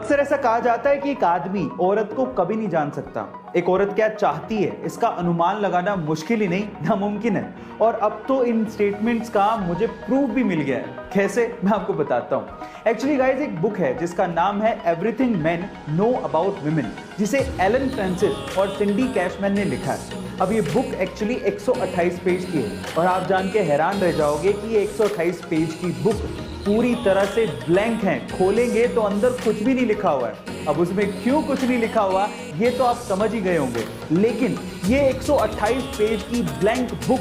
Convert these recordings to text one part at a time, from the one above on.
अक्सर ऐसा कहा जाता है कि एक आदमी औरत को कभी नहीं जान सकता। एक औरत क्या चाहती है इसका अनुमान लगाना मुश्किल ही नहीं नामुमकिन है। और अब तो इन स्टेटमेंट्स का मुझे प्रूफ भी मिल गया है। कैसे, मैं आपको बताता हूँ। एक्चुअली गाइस एक बुक है जिसका नाम है everything main know about women, जिसे एलन फ्रांसिस और सिंडी कैशमैन ने लिखा है। अब ये बुक एक्चुअली 128 पेज की है और आप जान के हैरान रह जाओगे कि ये 128 पेज की बुक पूरी तरह से ब्लैंक है। खोलेंगे तो अंदर कुछ भी नहीं लिखा हुआ है। अब उसमें क्यों कुछ नहीं लिखा हुआ ये तो आप समझ ही गए होंगे, लेकिन ये 128 पेज की blank book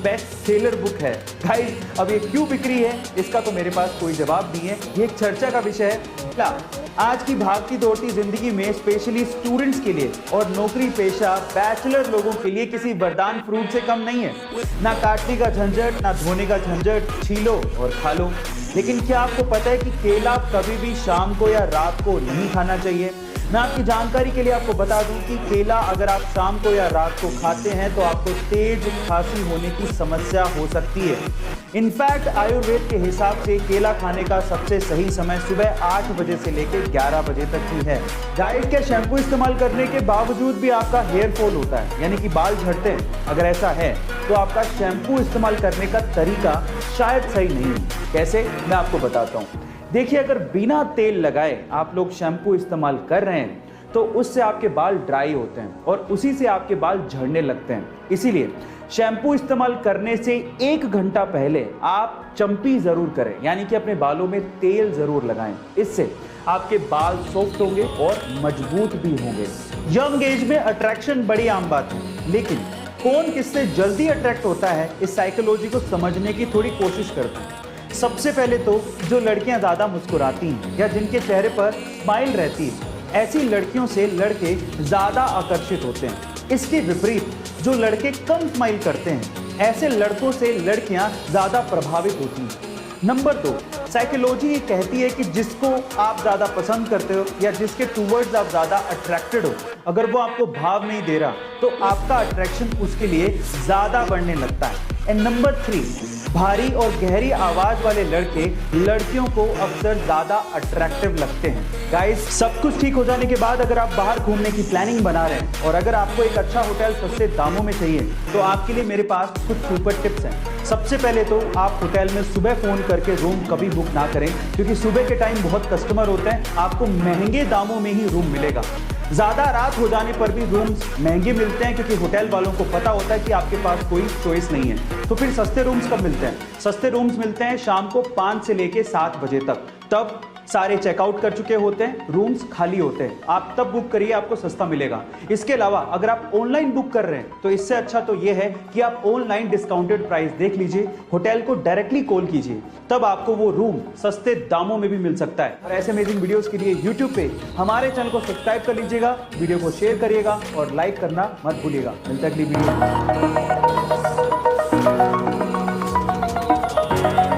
best seller book है। गाइस अब ये क्यों बिक रही है इसका तो मेरे पास कोई जवाब नहीं है, ये एक चर्चा का विषय है। क्या आज की भागती दौड़ती जिंदगी में स्पेशली स्टूडेंट्स के लिए और नौकरी पेशा बैचलर लोगों के लिए किसी वरदान फ्रूट से कम नहीं है। ना काटने का झंझट, ना धोने का झंझट, छीलो और खा लो। लेकिन क्या आपको पता है कि केला कभी भी शाम को या रात को नहीं खाना चाहिए? मैं आपकी जानकारी के लिए आपको बता दूं कि केला अगर आप शाम को या रात को खाते हैं तो आपको तेज खांसी होने की समस्या हो सकती है। इनफैक्ट आयुर्वेद के हिसाब से केला खाने का सबसे सही समय सुबह 8 बजे से लेकर 11 बजे तक ही है। गाइस क्या शैम्पू इस्तेमाल करने के बावजूद भी आपका हेयर फॉल होता है, यानी कि बाल झड़ते हैं? अगर ऐसा है तो आपका शैम्पू इस्तेमाल करने का तरीका शायद सही नहीं है। कैसे, मैं आपको बताता हूँ। देखिए अगर बिना तेल लगाए आप लोग शैम्पू इस्तेमाल कर रहे हैं तो उससे आपके बाल ड्राई होते हैं और उसी से आपके बाल झड़ने लगते हैं। इसीलिए शैम्पू इस्तेमाल करने से 1 घंटा पहले आप चंपी जरूर करें, यानी कि अपने बालों में तेल जरूर लगाएं। इससे आपके बाल सॉफ्ट होंगे और मजबूत भी होंगे। यंग एज में अट्रैक्शन बड़ी आम बात है, लेकिन कौन किससे जल्दी अट्रैक्ट होता है इस साइकोलॉजी को समझने की थोड़ी कोशिश करते हैं। सबसे पहले तो जो लड़कियां ज्यादा मुस्कुराती हैं या जिनके चेहरे पर स्माइल रहती है, ऐसी लड़कियों से लड़के ज्यादा आकर्षित होते हैं। इसके विपरीत जो लड़के कम स्माइल करते हैं, ऐसे लड़कों से लड़कियां ज्यादा प्रभावित होती हैं। नंबर 2, साइकोलॉजी ये कहती है कि जिसको आप ज्यादा पसंद करते हो या जिसके टूवर्ड्स आप ज्यादा अट्रैक्टेड हो, अगर वो आपको भाव नहीं दे रहा तो आपका अट्रैक्शन उसके लिए ज्यादा बढ़ने लगता है। एंड नंबर 3, भारी और गहरी आवाज वाले लड़के लड़कियों को अक्सर ज्यादा अट्रैक्टिव लगते हैं। गाइस सब कुछ ठीक हो जाने के बाद अगर आप बाहर घूमने की प्लानिंग बना रहे हैं और अगर आपको एक अच्छा होटल सस्ते दामों में चाहिए तो आपके लिए मेरे पास कुछ सुपर टिप्स हैं। सबसे पहले तो आप होटल में सुबह फोन करके रूम कभी बुक ना करें, क्योंकि सुबह के टाइम बहुत कस्टमर होते हैं, आपको महंगे दामों में ही रूम मिलेगा। ज्यादा रात हो जाने पर भी रूम्स महंगे मिलते हैं, क्योंकि होटल वालों को पता होता है कि आपके पास कोई चॉइस नहीं है। तो फिर सस्ते रूम्स कब मिलते हैं? सस्ते रूम्स मिलते हैं शाम को 5 से लेके 7 बजे तक। तब सारे चेकआउट कर चुके होते हैं, रूम्स खाली होते हैं। आप तब बुक करिए, आपको सस्ता मिलेगा। इसके अलावा अगर आप ऑनलाइन बुक कर रहे हैं तो इससे अच्छा तो यह है कि आप ऑनलाइन डिस्काउंटेड प्राइस देख लीजिए, होटल को डायरेक्टली कॉल कीजिए, तब आपको वो रूम सस्ते दामों में भी मिल सकता है। और ऐसे अमेजिंग वीडियोस के लिए यूट्यूब पे हमारे चैनल को सब्सक्राइब कर लीजिएगा, वीडियो को शेयर करिएगा और लाइक करना मत भूलिएगा। मिलता है अगली वीडियो।